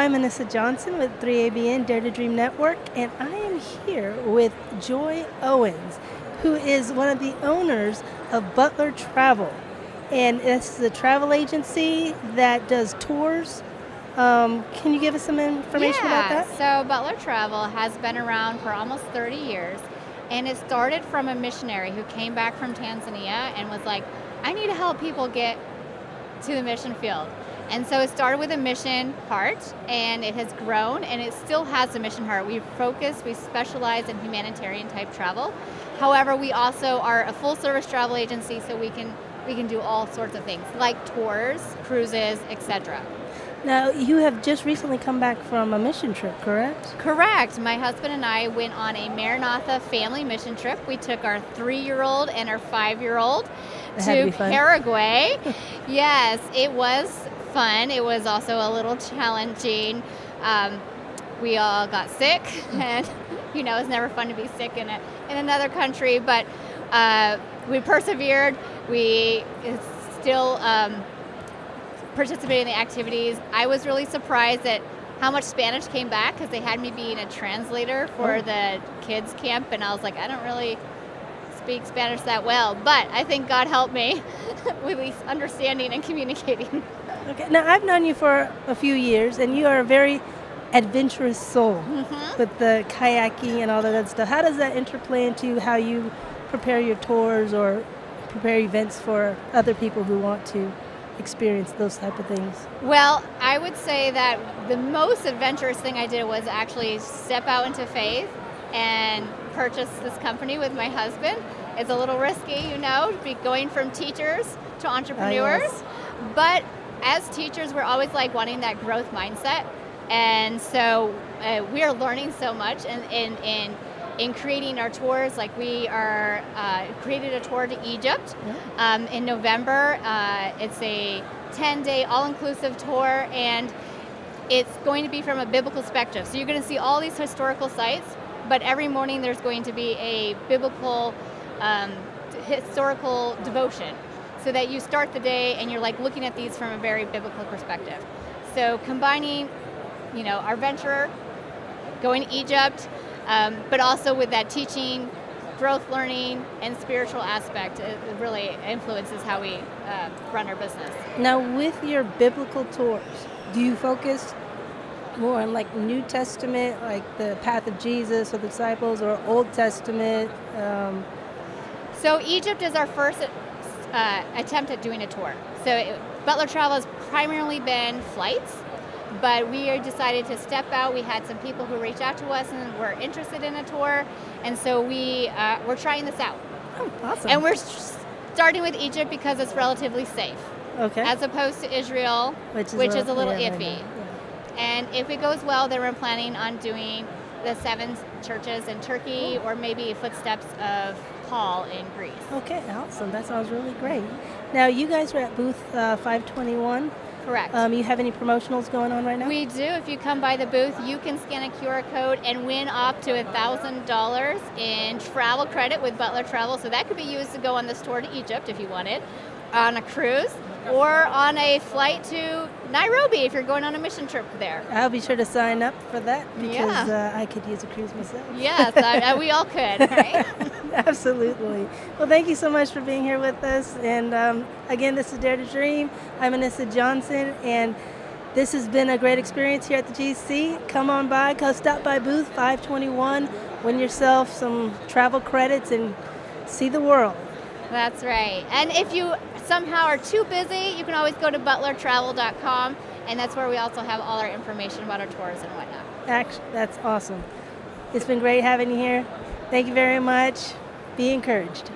I'm Anissa Johnson with 3ABN Dare to Dream Network, and I am here with Joy Owens, who is one of the owners of Butler Travel. And this is a travel agency that does tours. Can you give us some information about that? So Butler Travel has been around for almost 30 years, and it started from a missionary who came back from Tanzania and was like, I need to help people get to the mission field. And so it started with a mission heart, and it has grown, and it still has a mission heart. We specialize in humanitarian type travel. However, we also are a full service travel agency, so we can do all sorts of things like tours, cruises, etc. Now, you have just recently come back from a mission trip, correct? Correct. My husband and I went on a Maranatha family mission trip. We took our 3-year-old and our 5-year-old to Paraguay. Yes, it was fun. It was also a little challenging. We all got sick, and it's never fun to be sick in another country, but we persevered. We still participated in the activities. I was really surprised at how much Spanish came back, because they had me being a translator for the kids camp, and I was like, I don't really speak Spanish that well, but I think God helped me with understanding and communicating. Okay. Now, I've known you for a few years, and you are a very adventurous soul with the kayaking and all of that stuff. How does that interplay into how you prepare your tours or prepare events for other people who want to experience those type of things? Well, I would say that the most adventurous thing I did was actually step out into faith and purchase this company with my husband. It's a little risky, to be going from teachers to entrepreneurs. Yes. But as teachers, we're always wanting that growth mindset. And so we are learning so much in creating our tours. We are created a tour to Egypt in November. It's a 10-day all-inclusive tour, and it's going to be from a biblical perspective. So you're going to see all these historical sites, but every morning there's going to be a biblical historical devotion, so that you start the day and you're looking at these from a very biblical perspective. So combining, our venture, going to Egypt, but also with that teaching, growth learning, and spiritual aspect, it really influences how we run our business. Now, with your biblical tours, do you focus more on New Testament, like the path of Jesus or the disciples, or Old Testament? So Egypt is our first attempt at doing a tour. So Butler Travel has primarily been flights, but we decided to step out. We had some people who reached out to us and were interested in a tour, and so we're trying this out. Oh, awesome. And we're starting with Egypt because it's relatively safe, as opposed to Israel, which is a little iffy. Yeah. And if it goes well, then we're planning on doing the 7 churches in Turkey, or maybe footsteps of Paul in Greece. Okay, awesome. That sounds really great. Now, you guys are at booth 521. Correct. You have any promotionals going on right now? We do. If you come by the booth, you can scan a QR code and win up to $1,000 in travel credit with Butler Travel. So that could be used to go on this tour to Egypt if you wanted, on a cruise, or on a flight to Nairobi if you're going on a mission trip there. I'll be sure to sign up for that, because I could use a cruise myself. Yes, we all could, right? Absolutely. Well, thank you so much for being here with us. And again, this is Dare to Dream. I'm Anissa Johnson, and this has been a great experience here at the GC. Come on by, stop by booth 521, win yourself some travel credits, and see the world. That's right. And if you somehow are too busy, you can always go to butlertravel.com, and that's where we also have all our information about our tours and whatnot. Actually, that's awesome. It's been great having you here. Thank you very much. Be encouraged.